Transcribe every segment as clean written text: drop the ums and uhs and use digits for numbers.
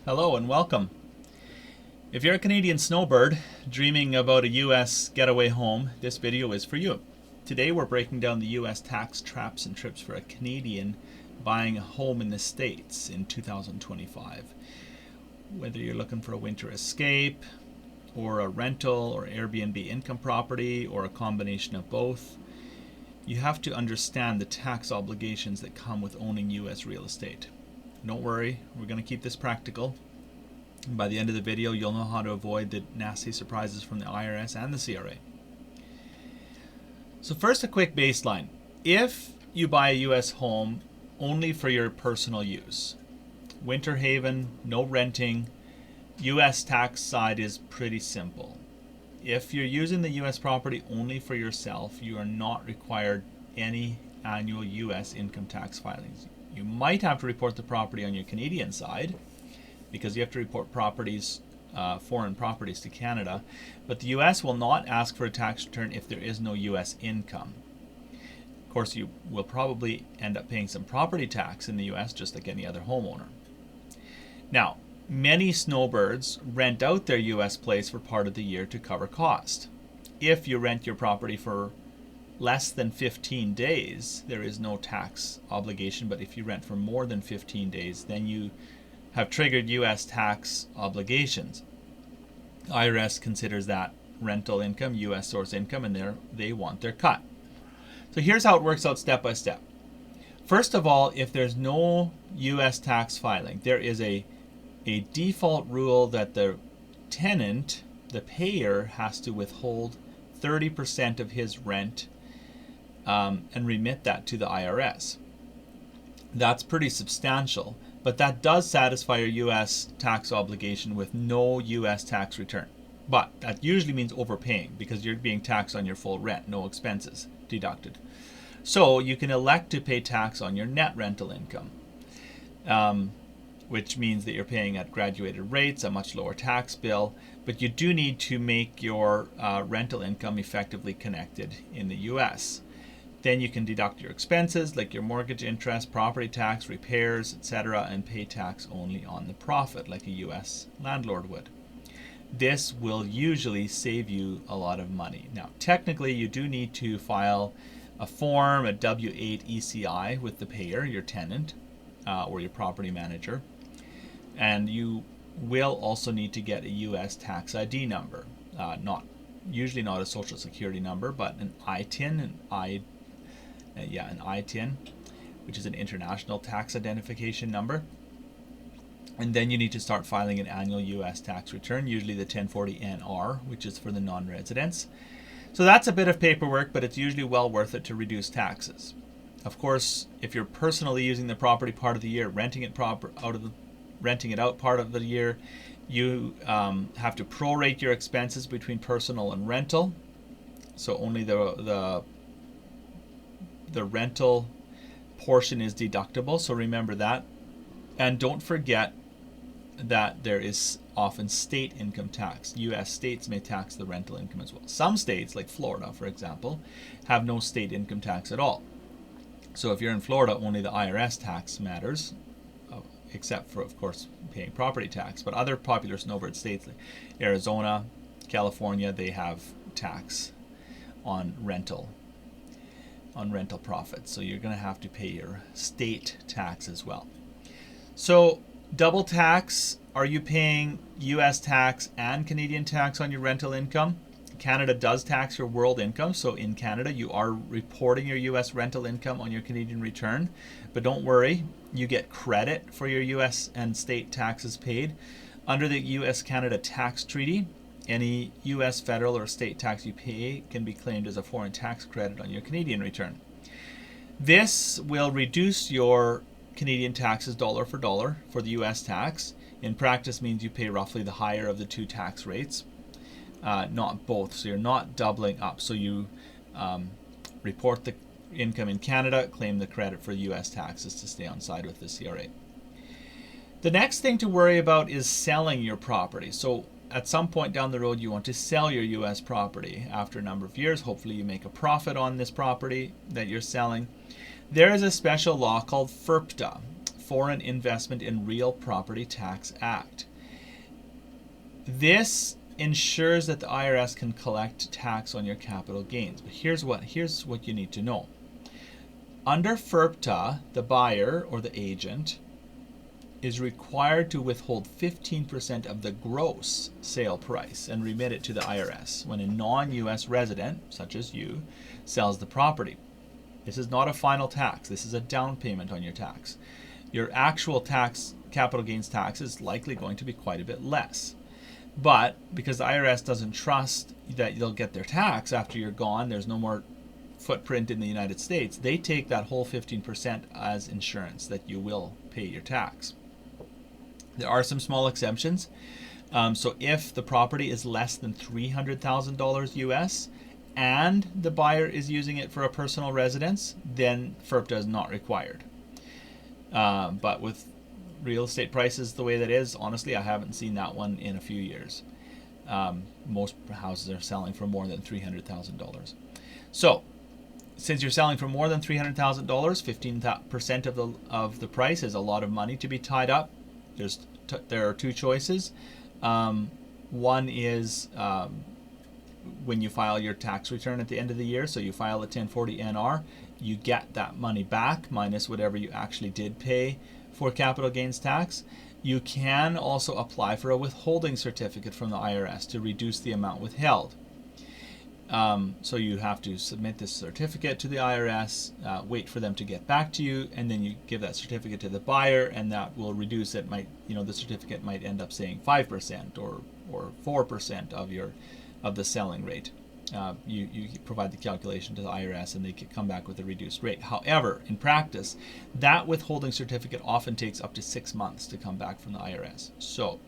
Hello and welcome. If you're a Canadian snowbird dreaming about a US getaway home, this video is for you. Today we're breaking down the US tax traps and trips for a Canadian buying a home in the States in 2025. Whether you're looking for a winter escape, or a rental or Airbnb income property, or a combination of both, you have to understand the tax obligations that come with owning US real estate. Don't worry, we're going to keep this practical. By the end of the video, you'll know how to avoid the nasty surprises from the IRS and the CRA. So first, a quick baseline. If you buy a US home only for your personal use, winter haven, no renting, US tax side is pretty simple. If you're using the US property only for yourself, you are not required any annual US income tax filings. You might have to report the property on your Canadian side, because you have to report properties, foreign properties to Canada, but the US will not ask for a tax return if there is no US income. Of course, you will probably end up paying some property tax in the US just like any other homeowner. Now, many snowbirds rent out their US place for part of the year to cover cost. If you rent your property for less than 15 days, there is no tax obligation, but if you rent for more than 15 days, then you have triggered US tax obligations. IRS considers that rental income, US source income, and they want their cut. So here's how it works out step by step. First of all, if there's no US tax filing, there is a default rule that the tenant, the payer, has to withhold 30% of his rent and remit that to the IRS. That's pretty substantial, but that does satisfy your US tax obligation with no US tax return. But that usually means overpaying because you're being taxed on your full rent, no expenses deducted. So you can elect to pay tax on your net rental income, which means that you're paying at graduated rates, a much lower tax bill, but you do need to make your rental income effectively connected in the US. Then you can deduct your expenses like your mortgage interest, property tax, repairs, etc., and pay tax only on the profit like a US landlord would. This will usually save you a lot of money. Now, technically, you do need to file a form, a W-8 ECI with the payer, your tenant, or your property manager. And you will also need to get a US tax ID number. Usually not a social security number, but an ITIN, an ITIN, which is an international tax identification number. And then you need to start filing an annual US tax return, usually the 1040-NR, which is for the non-residents. So that's a bit of paperwork, but it's usually well worth it to reduce taxes. Of course, if you're personally using the property part of the year, renting it out part of the year, you have to prorate your expenses between personal and rental. So only the rental portion is deductible, so remember that. And don't forget that there is often state income tax. US states may tax the rental income as well. Some states, like Florida, for example, have no state income tax at all. So if you're in Florida, only the IRS tax matters, except for, of course, paying property tax. But other popular snowbird states like Arizona, California, they have tax on rental profits. So you're going to have to pay your state tax as well. So double tax, are you paying US tax and Canadian tax on your rental income? Canada does tax your world income, so in Canada you are reporting your US rental income on your Canadian return, but don't worry, you get credit for your US and state taxes paid. Under the US-Canada tax treaty, any US federal or state tax you pay can be claimed as a foreign tax credit on your Canadian return. This will reduce your Canadian taxes dollar for dollar for the US tax. In practice means you pay roughly the higher of the two tax rates, not both. So you're not doubling up. So you report the income in Canada, claim the credit for US taxes to stay on side with the CRA. The next thing to worry about is selling your property. So at some point down the road, you want to sell your US property after a number of years. Hopefully you make a profit on this property that you're selling. There is a special law called FIRPTA. Foreign Investment in Real Property Tax Act. This ensures that the IRS can collect tax on your capital gains. But here's what you need to know. Under FIRPTA, the buyer or the agent is required to withhold 15% of the gross sale price and remit it to the IRS when a non-US resident, such as you, sells the property. This is not a final tax. This is a down payment on your tax. Your actual tax, capital gains tax, is likely going to be quite a bit less. But because the IRS doesn't trust that they'll get their tax after you're gone, there's no more footprint in the United States, they take that whole 15% as insurance that you will pay your tax. There are some small exemptions. So if the property is less than $300,000 US and the buyer is using it for a personal residence, then FIRPTA is not required. But with real estate prices the way that is, honestly, I haven't seen that one in a few years. Most houses are selling for more than $300,000. So, since you're selling for more than $300,000, 15% of the price is a lot of money to be tied up. There are two choices. One is when you file your tax return at the end of the year, so you file a 1040 NR, you get that money back minus whatever you actually did pay for capital gains tax. You can also apply for a withholding certificate from the IRS to reduce the amount withheld. So you have to submit this certificate to the IRS, wait for them to get back to you, and then you give that certificate to the buyer, and that will reduce it. The certificate might end up saying 5% or 4% of the selling rate. You provide the calculation to the IRS, and they can come back with a reduced rate. However, in practice, that withholding certificate often takes up to 6 months to come back from the IRS. So,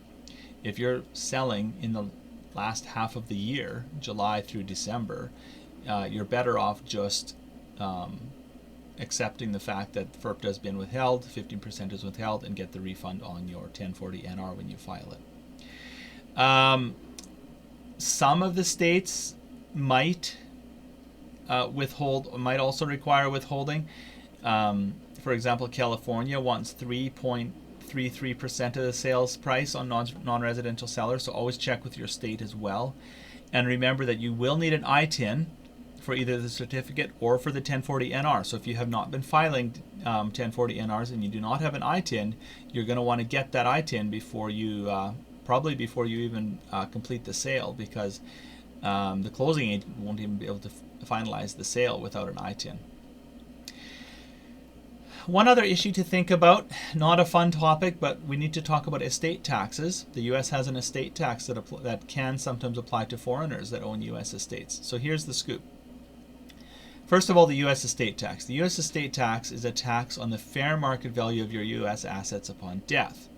if you're selling in the last half of the year, July through December, you're better off just accepting the fact that FIRPTA has been withheld, 15% is withheld, and get the refund on your 1040 NR when you file it. Some of the states might also require withholding. For example, California wants 3.33% of the sales price on non-residential sellers, so always check with your state as well. And remember that you will need an ITIN for either the certificate or for the 1040 NR. So if you have not been filing 1040 NRs and you do not have an ITIN, you're going to want to get that ITIN before you, probably before you even complete the sale, because the closing agent won't even be able to finalize the sale without an ITIN. One other issue to think about, not a fun topic, but we need to talk about estate taxes. The U.S. has an estate tax that can sometimes apply to foreigners that own U.S. estates. So here's the scoop. First of all, the U.S. estate tax. The U.S. estate tax is a tax on the fair market value of your U.S. assets upon death.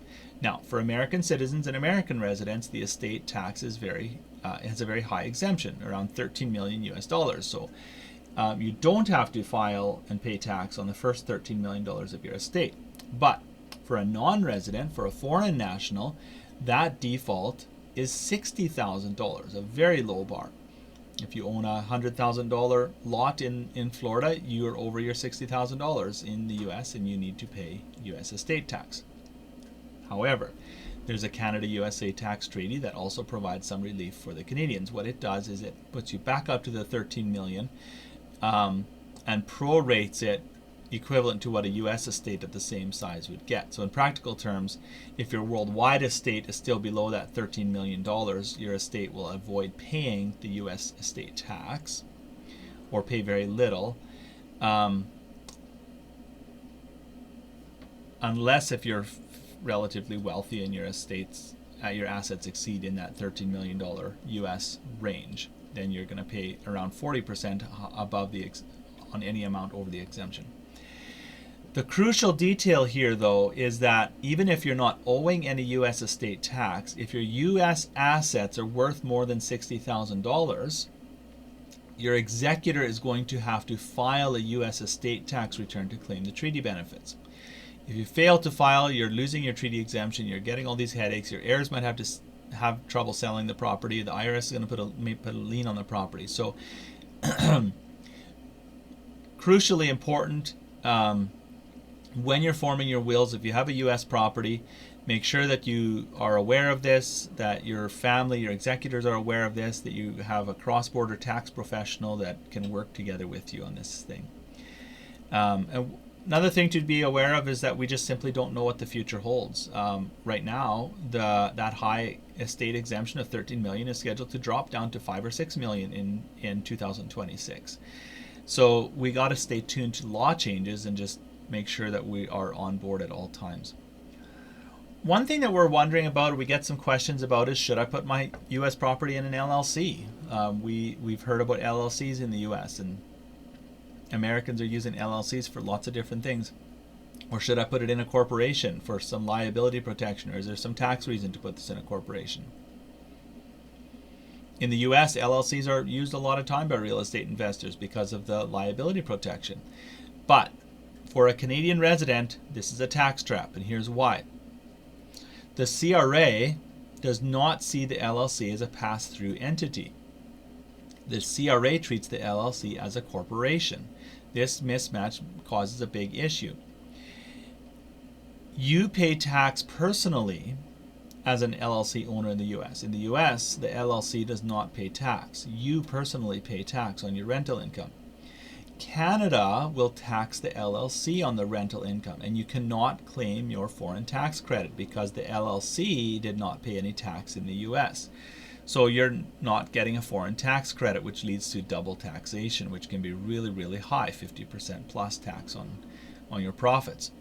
Now, for American citizens and American residents, the estate tax is has a very high exemption, around $13 million US. So you don't have to file and pay tax on the first $13 million of your estate. But for a non-resident, for a foreign national, that default is $60,000, a very low bar. If you own a $100,000 lot in Florida, you're over your $60,000 in the US and you need to pay US estate tax. However, there's a Canada-USA tax treaty that also provides some relief for the Canadians. What it does is it puts you back up to the $13 million and prorates it equivalent to what a U.S. estate of the same size would get. So in practical terms, if your worldwide estate is still below that $13 million, your estate will avoid paying the U.S. estate tax or pay very little, unless if you're relatively wealthy and your assets exceed in that $13 million U.S. range, then you're going to pay around 40% above on any amount over the exemption. The crucial detail here, though, is that even if you're not owing any U.S. estate tax, if your U.S. assets are worth more than $60,000, your executor is going to have to file a U.S. estate tax return to claim the treaty benefits. If you fail to file, you're losing your treaty exemption, you're getting all these headaches, your heirs might have to have trouble selling the property, the IRS is going to put a lien on the property. So, crucially important, when you're forming your wills, if you have a U.S. property, make sure that you are aware of this, that your family, your executors are aware of this, that you have a cross-border tax professional that can work together with you on this thing. And another thing to be aware of is that we just simply don't know what the future holds. Right now, that high estate exemption of $13 million is scheduled to drop down to $5 or $6 million in 2026. So we got to stay tuned to law changes and just make sure that we are on board at all times. One thing that we're wondering about, or we get some questions about, is should I put my U.S. property in an LLC? We've heard about LLCs in the U.S. and Americans are using LLCs for lots of different things. Or should I put it in a corporation for some liability protection, or is there some tax reason to put this in a corporation? In the U.S., LLCs are used a lot of time by real estate investors because of the liability protection. But for a Canadian resident, this is a tax trap, and here's why. The CRA does not see the LLC as a pass-through entity. The CRA treats the LLC as a corporation. This mismatch causes a big issue. You pay tax personally as an LLC owner in the U.S. In the U.S., the LLC does not pay tax. You personally pay tax on your rental income. Canada will tax the LLC on the rental income, and you cannot claim your foreign tax credit because the LLC did not pay any tax in the U.S. So you're not getting a foreign tax credit, which leads to double taxation, which can be really, really high, 50% plus tax on your profits,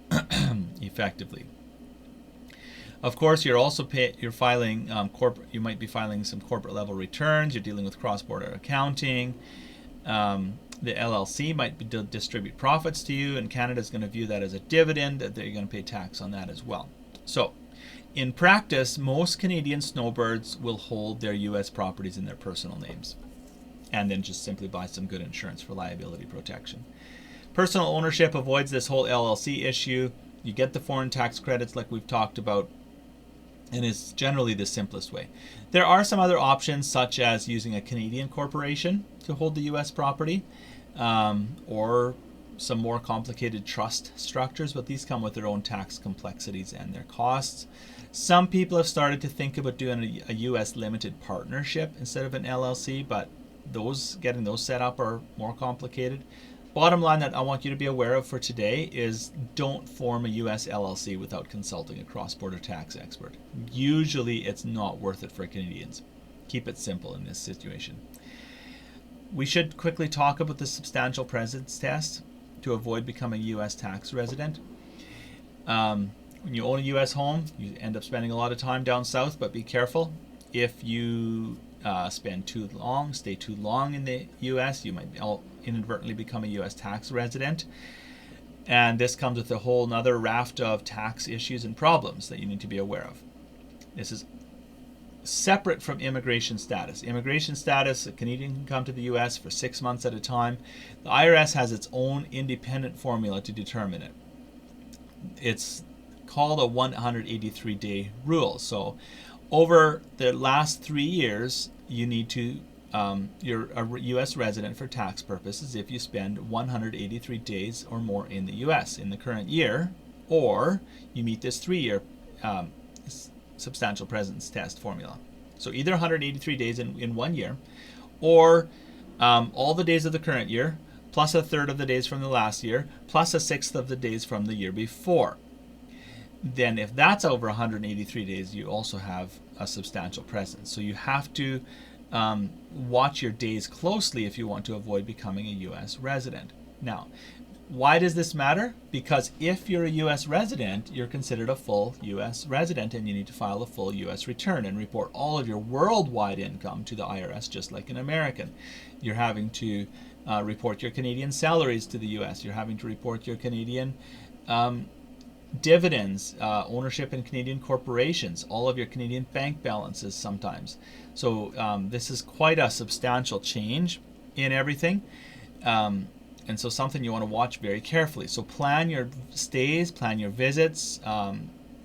effectively. Of course, you're also filing you might be filing some corporate level returns. You're dealing with cross-border accounting. The LLC might distribute profits to you, and Canada is going to view that as a dividend, that they're going to pay tax on that as well. So, in practice, most Canadian snowbirds will hold their U.S. properties in their personal names and then just simply buy some good insurance for liability protection. Personal ownership avoids this whole LLC issue. You get the foreign tax credits like we've talked about, and it's generally the simplest way. There are some other options, such as using a Canadian corporation to hold the U.S. property, or some more complicated trust structures, but these come with their own tax complexities and their costs. Some people have started to think about doing a U.S. limited partnership instead of an LLC, but getting those set up are more complicated. Bottom line that I want you to be aware of for today is don't form a U.S. LLC without consulting a cross-border tax expert. Usually it's not worth it for Canadians. Keep it simple in this situation. We should quickly talk about the substantial presence test to avoid becoming a U.S. tax resident. When you own a U.S. home, you end up spending a lot of time down south, but be careful. If you stay too long in the U.S., you might inadvertently become a U.S. tax resident. And this comes with a whole other raft of tax issues and problems that you need to be aware of. This is separate from immigration status. Immigration status, a Canadian can come to the U.S. for 6 months at a time. The IRS has its own independent formula to determine it. It's called a 183-day rule. So over the last 3 years, you need to, you're a U.S. resident for tax purposes if you spend 183 days or more in the U.S. in the current year, or you meet this 3-year substantial presence test formula. So either 183 days in 1 year, or all the days of the current year, plus a third of the days from the last year, plus a sixth of the days from the year before. Then if that's over 183 days, you also have a substantial presence. So you have to watch your days closely if you want to avoid becoming a U.S. resident. Now, why does this matter? Because if you're a U.S. resident, you're considered a full U.S. resident, and you need to file a full U.S. return and report all of your worldwide income to the IRS, just like an American. You're having to report your Canadian salaries to the U.S. You're having to report your Canadian dividends, ownership in Canadian corporations, all of your Canadian bank balances sometimes. So this is quite a substantial change in everything. And so something you want to watch very carefully. So plan your stays, plan your visits.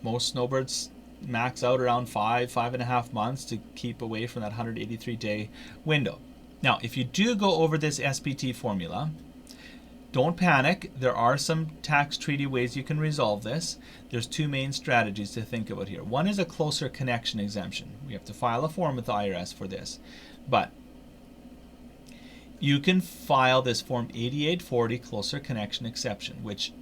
Most snowbirds max out around 5.5 months to keep away from that 183-day window. Now, if you do go over this SPT formula, Don't panic. There are some tax treaty ways you can resolve this. There's two main strategies to think about here. One is a closer connection exemption. We have to file a form with the IRS for this. But you can file this Form 8840 closer connection exception, which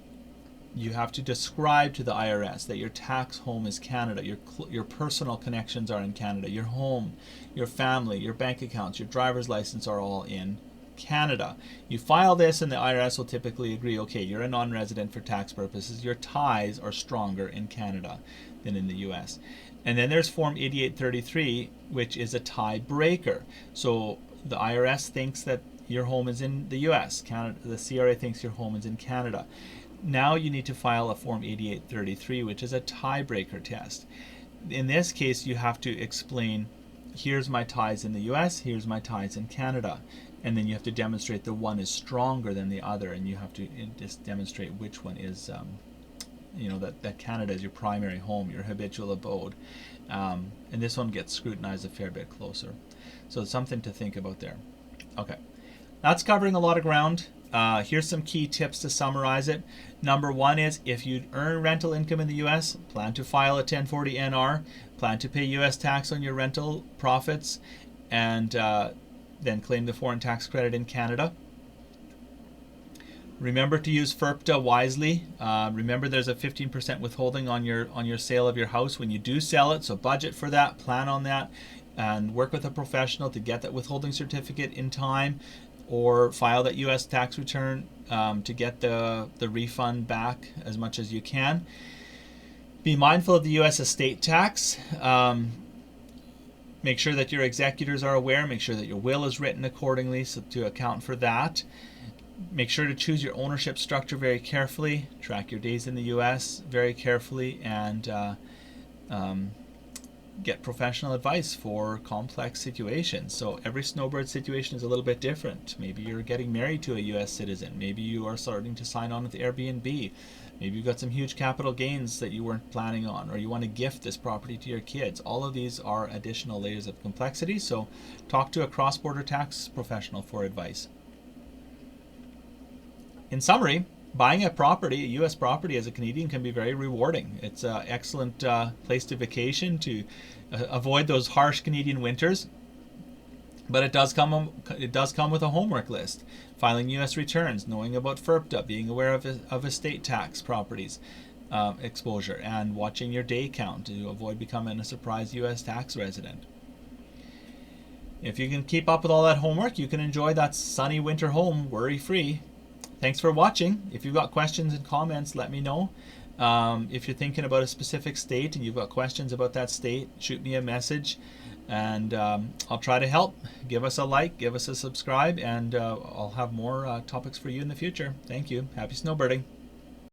you have to describe to the IRS that your tax home is Canada, your personal connections are in Canada, your home, your family, your bank accounts, your driver's license are all in Canada. You file this and the IRS will typically agree, okay, you're a non-resident for tax purposes, your ties are stronger in Canada than in the US. And then there's Form 8833, which is a tie breaker. So the IRS thinks that your home is in the US, Canada, the CRA thinks your home is in Canada. Now you need to file a Form 8833, which is a tiebreaker test. In this case, you have to explain, here's my ties in the US, here's my ties in Canada. And then you have to demonstrate the one is stronger than the other, and you have to just demonstrate which one is, that Canada is your primary home, your habitual abode. And this one gets scrutinized a fair bit closer. So it's something to think about there. Okay, that's covering a lot of ground. Here's some key tips to summarize it. Number one is, if you earn rental income in the U.S., plan to file a 1040 NR, plan to pay U.S. tax on your rental profits, and then claim the foreign tax credit in Canada. Remember to use FIRPTA wisely. Remember there's a 15% withholding on your sale of your house when you do sell it, so budget for that, plan on that, and work with a professional to get that withholding certificate in time, or file that U.S. tax return to get the refund back as much as you can. Be mindful of the U.S. estate tax. Make sure that your executors are aware. Make sure that your will is written accordingly so to account for that. Make sure to choose your ownership structure very carefully. Track your days in the U.S. very carefully, and get professional advice for complex situations. So every Snowbird situation is a little bit different. Maybe you're getting married to a U.S. citizen. Maybe you are starting to sign on with Airbnb. Maybe you've got some huge capital gains that you weren't planning on, or you want to gift this property to your kids. All of these are additional layers of complexity, so talk to a cross-border tax professional for advice. In summary, buying a property, a U.S. property as a Canadian, can be very rewarding. It's an excellent place to vacation, to avoid those harsh Canadian winters. But it does come with a homework list: filing U.S. returns, knowing about FIRPTA, being aware of estate tax properties exposure, and watching your day count to avoid becoming a surprise U.S. tax resident. If you can keep up with all that homework, you can enjoy that sunny winter home worry-free. Thanks for watching. If you've got questions and comments, let me know. If you're thinking about a specific state and you've got questions about that state, shoot me a message, and I'll try to help. Give us a like, give us a subscribe, and I'll have more topics for you in the future. Thank you. Happy snowbirding.